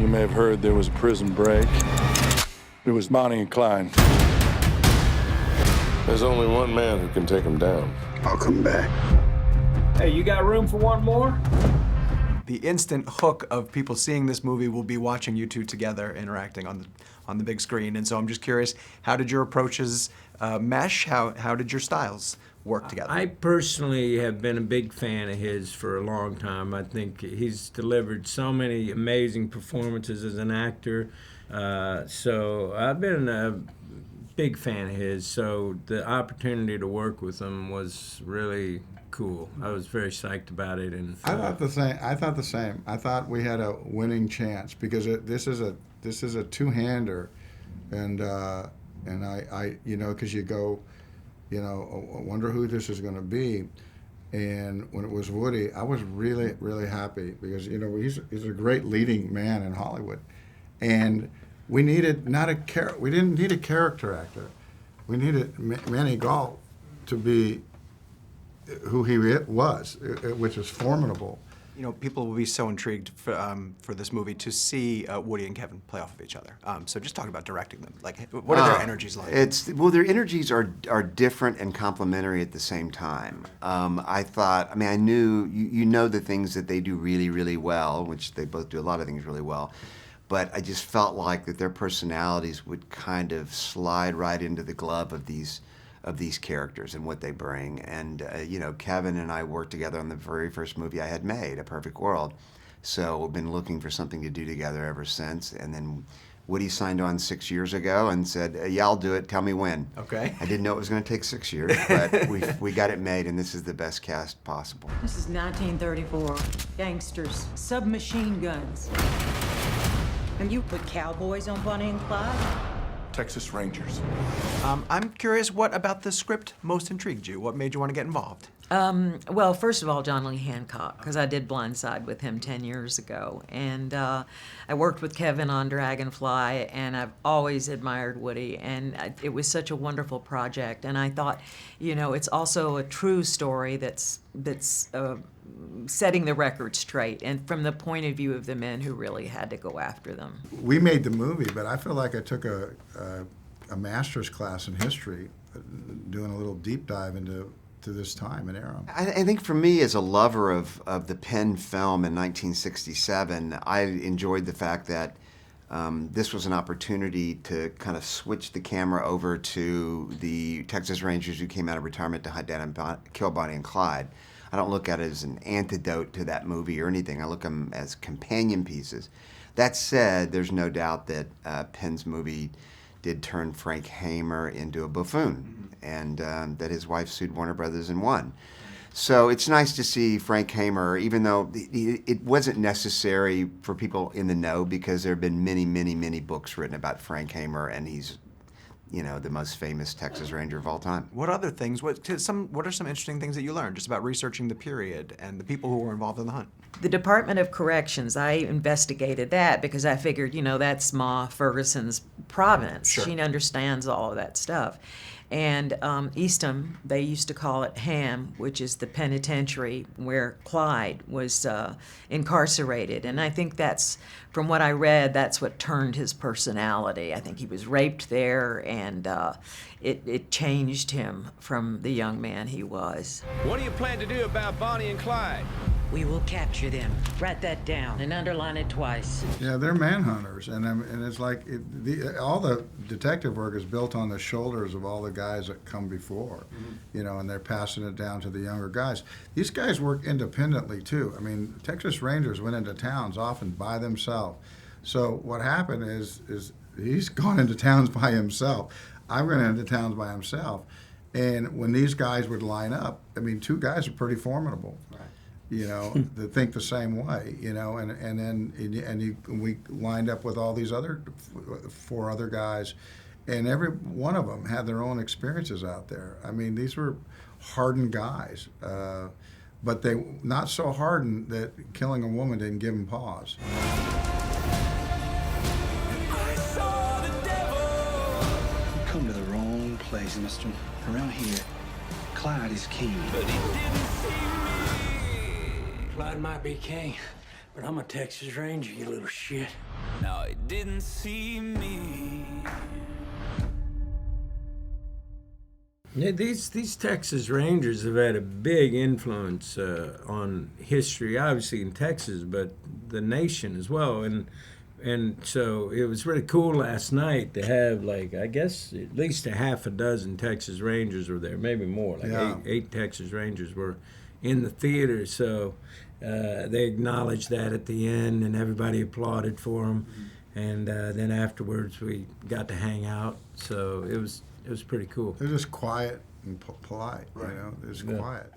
You may have heard there was a prison break. It was Bonnie and Clyde. There's only one man who can take him down. I'll come back. Hey, you got room for one more? The instant hook of people seeing this movie will be watching you two together interacting on the big screen. And so I'm just curious, how did your approaches mesh? How did your styles work together? I personally have been a big fan of his for a long time. I think he's delivered so many amazing performances as an actor. So I've been a big fan of his. So the opportunity to work with him was really cool. I was very psyched about it. And I thought the same. I thought we had a winning chance because this is a two-hander, and I you know, because you go, you know, I wonder who this is going to be. And when it was Woody, I was really, really happy because, you know, he's a great leading man in Hollywood. And we needed we didn't need a character actor. We needed Maney Gault to be who he was, which is formidable. You know, people will be so intrigued for this movie to see Woody and Kevin play off of each other. So just talk about directing them. Like, what are their energies like? Well, their energies are different and complementary at the same time. I knew, you know the things that they do really, really well, which they both do a lot of things really well, but I just felt like that their personalities would kind of slide right into the glove of these characters and what they bring. And you know, Kevin and I worked together on the very first movie I had made, A Perfect World. So we've been looking for something to do together ever since. And then Woody signed on 6 years ago and said, yeah, I'll do it, tell me when. Okay. I didn't know it was going to take 6 years, but we got it made, and this is the best cast possible. This is 1934. Gangsters, submachine guns. And you put cowboys on Bonnie and Clyde? Texas Rangers. I'm curious, what about the script most intrigued you? What made you want to get involved? Well, first of all, John Lee Hancock, because I did Blindside with him 10 years ago. And I worked with Kevin on Dragonfly, and I've always admired Woody. And it was such a wonderful project. And I thought, you know, it's also a true story that's setting the record straight, and from the point of view of the men who really had to go after them. We made the movie, but I feel like I took a master's class in history, doing a little deep dive into this time and era. I think for me, as a lover of the Penn film in 1967, I enjoyed the fact that this was an opportunity to kind of switch the camera over to the Texas Rangers who came out of retirement to hunt down and kill Bonnie and Clyde. I don't look at it as an antidote to that movie or anything. I look at them as companion pieces. That said, there's no doubt that Penn's movie did turn Frank Hamer into a buffoon, and that his wife sued Warner Brothers and won. So it's nice to see Frank Hamer, even though it wasn't necessary for people in the know, because there have been many, many, many books written about Frank Hamer, and he's, you know, the most famous Texas Ranger of all time. What other things, what are some interesting things that you learned just about researching the period and the people who were involved in the hunt? The Department of Corrections, I investigated that because I figured, you know, that's Ma Ferguson's province. Sure. She understands all of that stuff. And Eastham, they used to call it Ham, which is the penitentiary where Clyde was incarcerated. And I think that's, from what I read, that's what turned his personality. I think he was raped there, and it changed him from the young man he was. What do you plan to do about Bonnie and Clyde? We will capture them. Write that down and underline it twice. Yeah, they're manhunters, and it's like all the detective work is built on the shoulders of all the guys that come before, you know, and they're passing it down to the younger guys. These guys work independently too. I mean, Texas Rangers went into towns often by themselves. So what happened is he's gone into towns by himself. I went into towns by himself, and when these guys would line up, I mean, two guys are pretty formidable. Right. You know, that think the same way, you know, we lined up with all these four other guys, and every one of them had their own experiences out there. I mean, these were hardened guys, but they not so hardened that killing a woman didn't give them pause. You come to the wrong place, mister. Around here, Clyde is king. But he didn't see me. Clyde might be king, But I'm a Texas Ranger, you little shit. Now it didn't see me. Yeah, these Texas Rangers have had a big influence on history, obviously in Texas, but the nation as well. And so it was really cool last night to have, like, I guess at least a half a dozen Texas Rangers were there, maybe more, like Yeah. eight Texas Rangers were in the theater. So they acknowledged that at the end, and everybody applauded for them. And then afterwards we got to hang out. So it was pretty cool. They're just quiet and polite, you know. They're just Yeah. quiet.